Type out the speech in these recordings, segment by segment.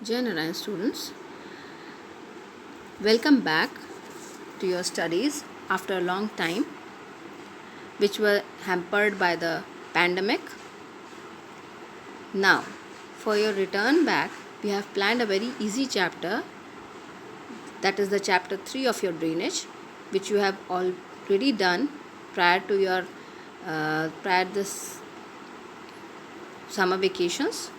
Jai Narayan students, welcome back to your studies after a long time, which were hampered by the pandemic. Now, for your return back, we have planned a very easy chapter, that is the chapter 3 of your drainage, which you have already done prior to your prior this summer vacations.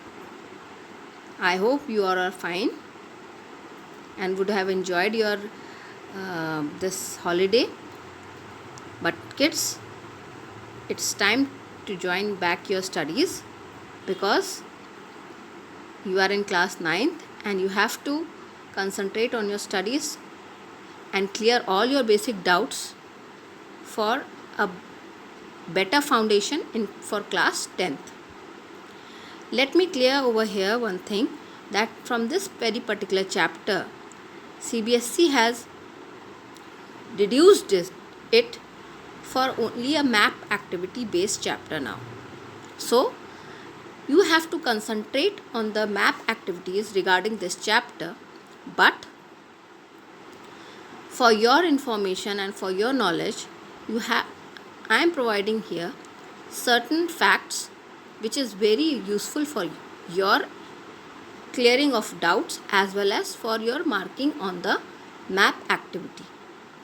I hope you are fine and would have enjoyed your this holiday. But kids, it's time to join back your studies because you are in class 9th and you have to concentrate on your studies and clear all your basic doubts for a better foundation for class 10th. Let me clear over here one thing, that from this very particular chapter, CBSE has reduced it for only a map activity based chapter now. So, you have to concentrate on the map activities regarding this chapter, but for your information and for your knowledge, I am providing here certain facts which is very useful for your clearing of doubts as well as for your marking on the map activity.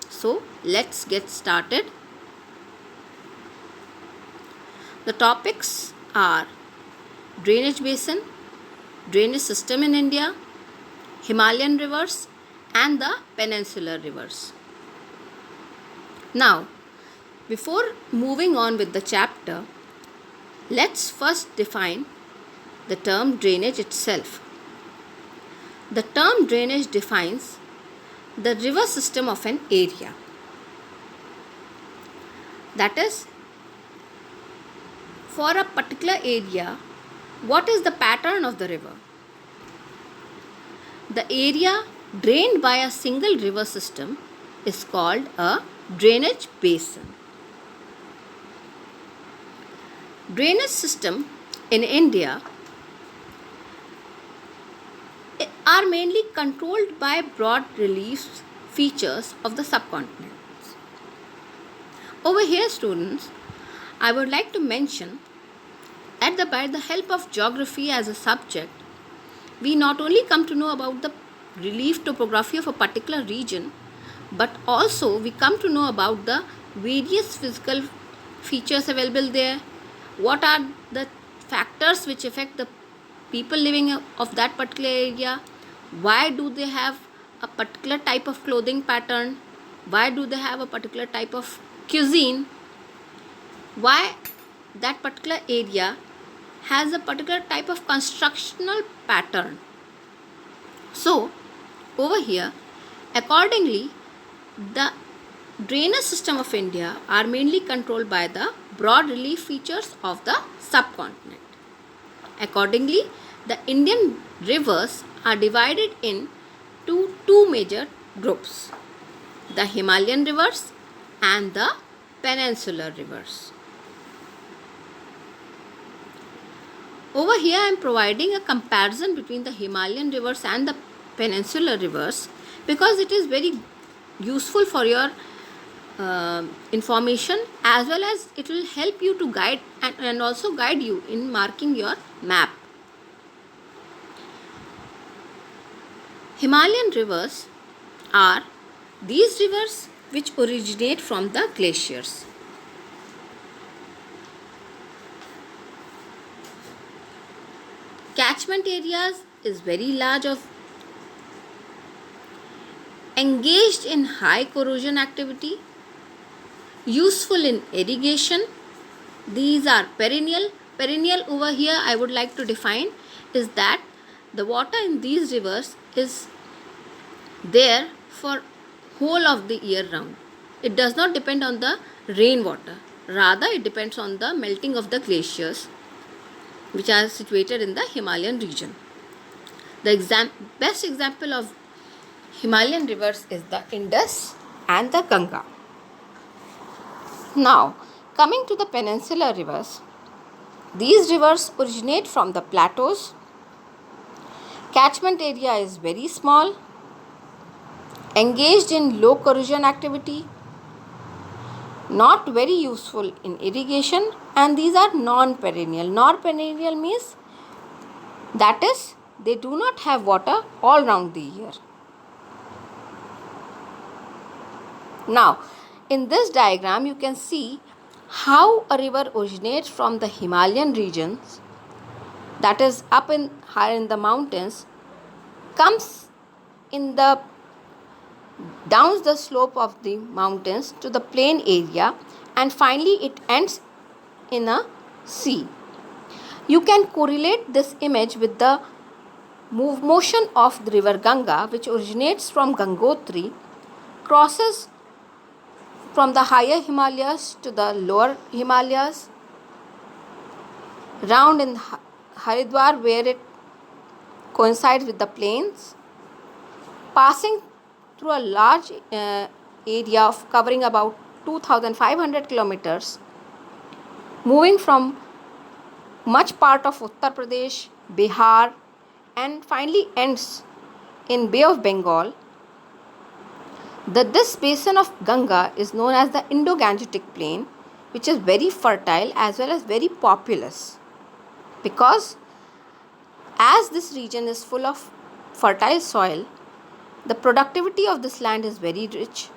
So let's get started. The topics are drainage basin, drainage system in India, Himalayan rivers and the peninsular rivers. Now, before moving on with the chapter, let's first define the term drainage itself. The term drainage defines the river system of an area. That is, for a particular area, what is the pattern of the river? The area drained by a single river system is called a drainage basin. Drainage system in India are mainly controlled by broad relief features of the subcontinents. Over here, students, I would like to mention that by the help of geography as a subject, we not only come to know about the relief topography of a particular region, but also we come to know about the various physical features available there. What are the factors which affect the people living of that particular area? Why do they have a particular type of clothing pattern? Why do they have a particular type of cuisine? Why that particular area has a particular type of constructional pattern? So, over here, accordingly, the drainage system of India are mainly controlled by the broad relief features of the subcontinent. Accordingly, the Indian rivers are divided into two major groups, the Himalayan rivers and the peninsular rivers. Over here I am providing a comparison between the Himalayan rivers and the peninsular rivers because it is very useful for your information, as well as it will help you to guide and also guide you in marking your map. Himalayan rivers are these rivers which originate from the glaciers. Catchment areas is very large, of engaged in high corrosion activity, useful in irrigation. These are perennial. Perennial over here I would like to define is that the water in these rivers is there for whole of the year round. It does not depend on the rainwater. Rather, it depends on the melting of the glaciers which are situated in the Himalayan region. The best example of Himalayan rivers is the Indus and the Ganga. Now, coming to the peninsular rivers, these rivers originate from the plateaus, Catchment area is very small, engaged in low corrosion activity, not very useful in irrigation, and these are non-perennial. Non-perennial means that is, they do not have water all round the year. Now, in this diagram, you can see how a river originates from the Himalayan regions, that is up in higher in the mountains, comes in the downs the slope of the mountains to the plain area, and finally it ends in a sea. You can correlate this image with the motion of the river Ganga, which originates from Gangotri, crosses from the higher Himalayas to the lower Himalayas, round in Haridwar where it coincides with the plains, passing through a large area of covering about 2500 kilometers, moving from much part of Uttar Pradesh, Bihar, and finally ends in Bay of Bengal. This basin of Ganga is known as the Indo-Gangetic Plain, which is very fertile as well as very populous, because as this region is full of fertile soil, the productivity of this land is very rich.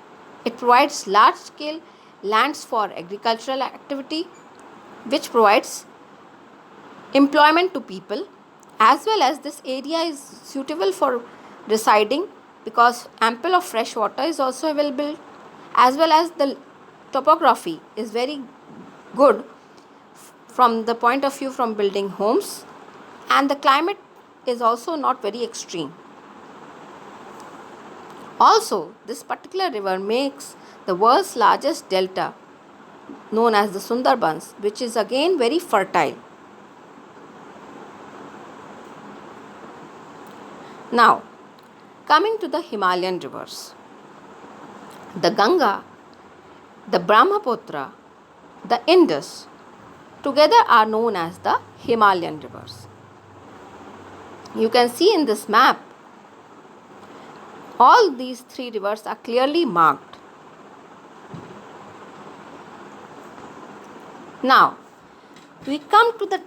It provides large-scale lands for agricultural activity, which provides employment to people, as well as this area is suitable for residing because ample of fresh water is also available, as well as the topography is very good from the point of view from building homes, and the climate is also not very extreme. Also, this particular river makes the world's largest delta known as the Sundarbans, which is again very fertile. Now, coming to the Himalayan rivers, the Ganga, the Brahmaputra, the Indus, together are known as the Himalayan rivers. You can see in this map, all these three rivers are clearly marked. Now, we come to the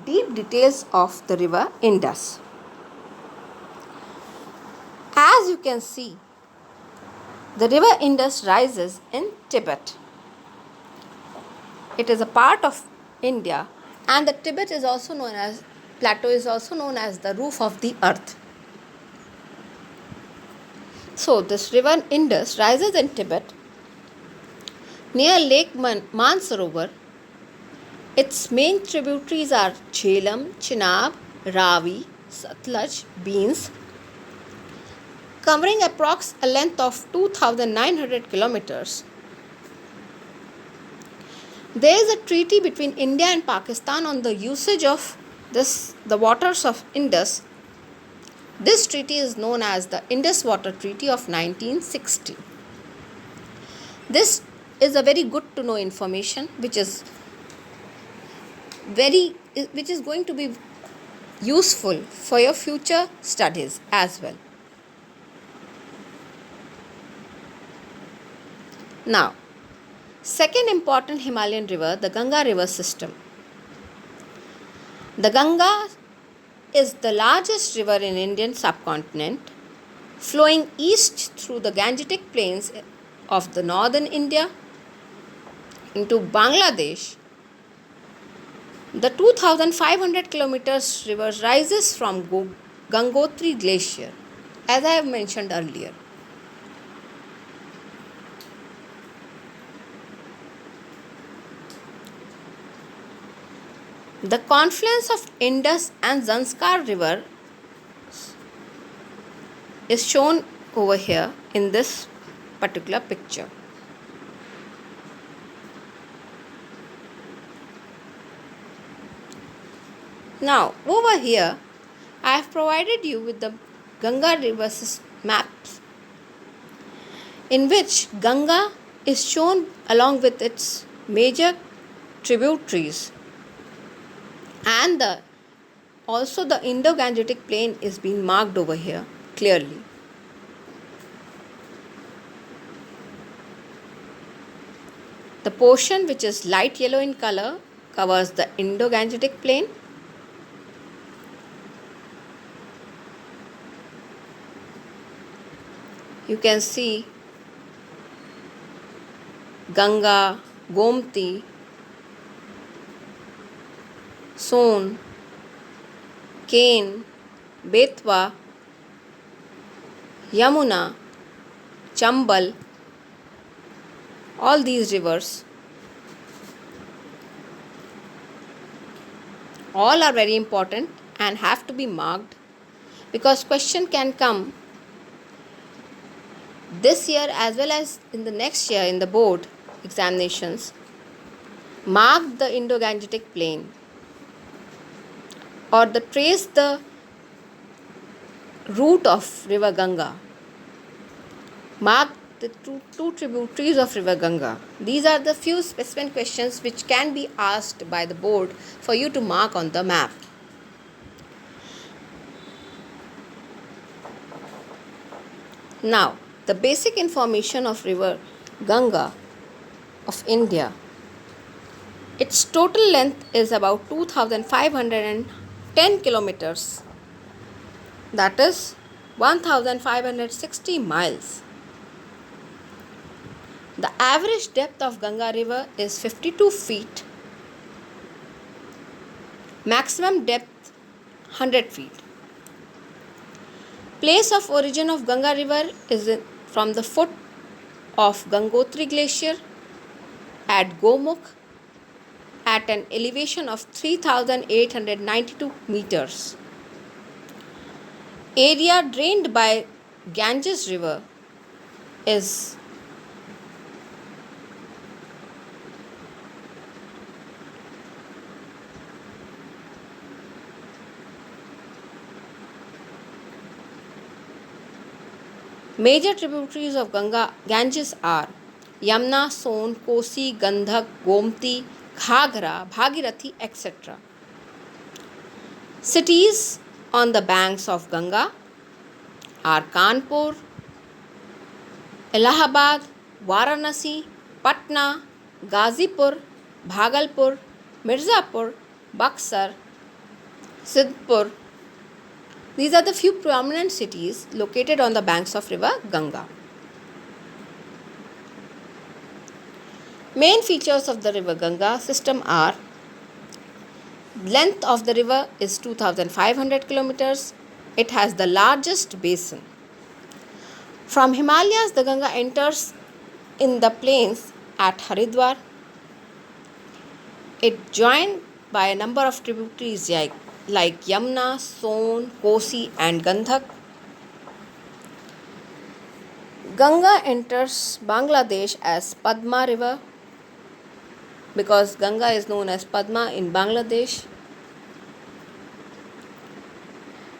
deep details of the river Indus. As you can see, the river Indus rises in Tibet. It is a part of India, and the Tibet is also known as plateau is also known as the roof of the earth. So this river Indus rises in Tibet near Lake Mansarovar. Its main tributaries are Jhelum, Chenab, Ravi, Satluj, Beans, covering approx a length of 2,900 kilometers. There is a treaty between India and Pakistan on the usage of the waters of Indus. This treaty is known as the Indus Water Treaty of 1960. This is a very good to know information which is going to be useful for your future studies as well. Now, second important Himalayan river, the Ganga river system. The Ganga is the largest river in Indian subcontinent, flowing east through the Gangetic plains of the northern India into Bangladesh. The 2,500 kilometers river rises from Gangotri glacier, as I have mentioned earlier. The confluence of Indus and Zanskar river is shown over here in this particular picture. Now, over here, I have provided you with the Ganga river maps, in which Ganga is shown along with its major tributaries and the Also, the Indo-Gangetic Plain is being marked over here clearly. The portion which is light yellow in color covers the Indo-Gangetic Plain. You can see Ganga, Gomti, Son, Ken, Betwa, Yamuna, Chambal, all these rivers, all are very important and have to be marked, because question can come this year as well as in the next year in the board examinations. Mark the Indo-Gangetic Plain or trace the route of river Ganga. Mark the two tributaries of river Ganga. These are the few specific questions which can be asked by the board for you to mark on the map. Now, the basic information of river Ganga of India. Its total length is about 2510 kilometers. That is 1560 miles. The average depth of Ganga river is 52 feet. Maximum depth 100 feet. Place of origin of Ganga river is from the foot of Gangotri glacier at Gomukh at an elevation of 3892 meters. Area drained by Ganges river is major tributaries of Ganges are Yamuna, Son, Kosi, Gandhak, Gomti, Ghaghra, Bhagirathi, etc. Cities on the banks of Ganga are Kanpur, Allahabad, Varanasi, Patna, Ghazipur, Bhagalpur, Mirzapur, Buxar, Sidhpur. These are the few prominent cities located on the banks of river Ganga. Main features of the river Ganga system are: length of the river is 2500 kilometers. It has the largest basin. From Himalayas, the Ganga enters in the plains at Haridwar. It joined by a number of tributaries like Yamuna, Son, Kosi and Gandhak. Ganga enters Bangladesh as Padma river, because Ganga is known as Padma in Bangladesh.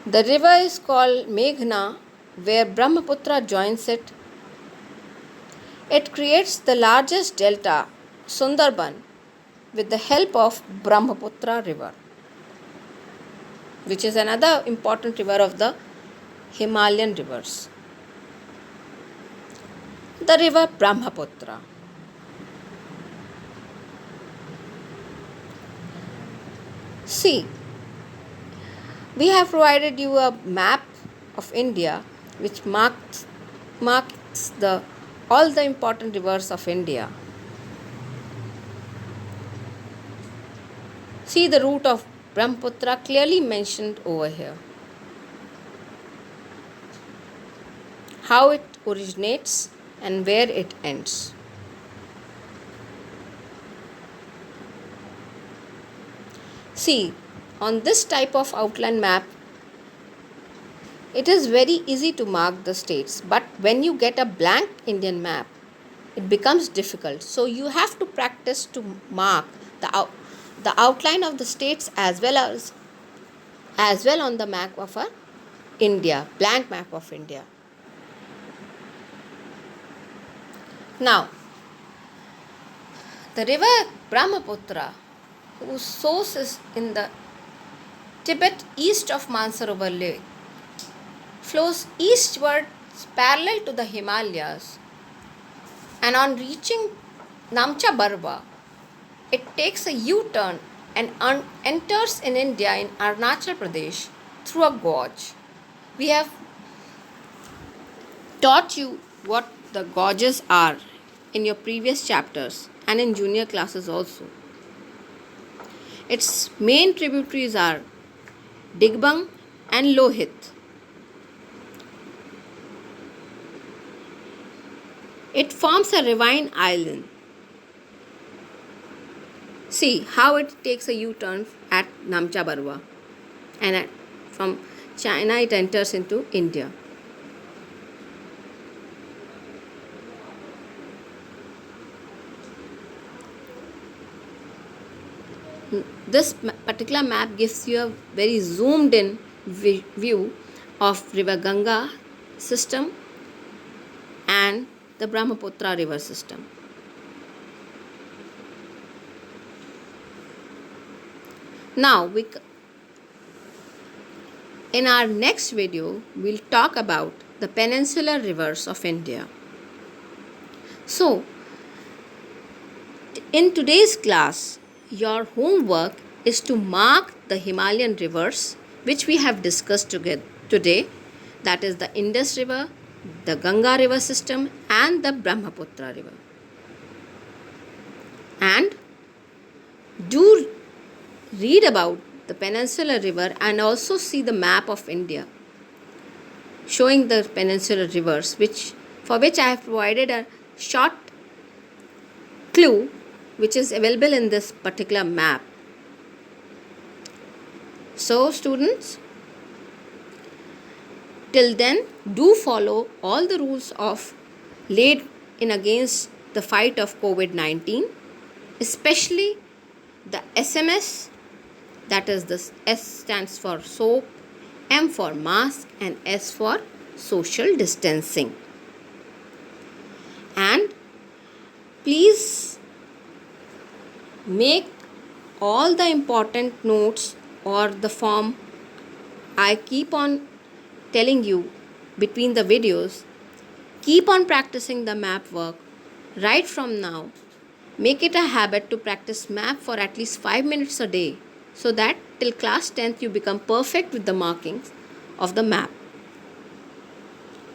The river is called Meghna, where Brahmaputra joins it. It creates the largest delta, Sundarban, with the help of Brahmaputra river, which is another important river of the Himalayan rivers. The river Brahmaputra. See, we have provided you a map of India which marks all the important rivers of India. See the route of Brahmaputra clearly mentioned over here. How it originates and where it ends. See, on this type of outline map, it is very easy to mark the states, but when you get a blank Indian map, it becomes difficult. So you have to practice to mark the outline of the states as well on the map of India, blank map of India. Now, the river Brahmaputra, whose source is in the Tibet east of Mansarovar Lake flows eastward parallel to the Himalayas, and on reaching Namcha Barwa, it takes a U-turn and enters in India in Arunachal Pradesh through a gorge. We have taught you what the gorges are in your previous chapters and in junior classes also. Its main tributaries are Digbang and Lohit. It forms a ravine island. See how it takes a U-turn at Namcha Barwa, and from China it enters into India. This particular map gives you a very zoomed in view of river Ganga system and the Brahmaputra river system. Now, in our next video, we'll talk about the peninsular rivers of India. So, in today's class, your homework is to mark the Himalayan rivers which we have discussed today, that is the Indus River, the Ganga river system and the Brahmaputra river. And do read about the peninsular river and also see the map of India showing the peninsular rivers, for which I have provided a short clue which is available in this particular map. So students, till then, do follow all the rules of laid in against the fight of COVID-19, especially the SMS, that is the S stands for soap, M for mask and S for social distancing. And please make all the important notes or the form I keep on telling you between the videos. Keep on practicing the map work right from now. Make it a habit to practice map for at least 5 minutes a day, so that till class 10th you become perfect with the markings of the map.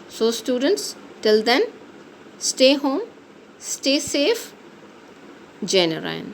So students, till then, stay home, stay safe. Jai Narayan.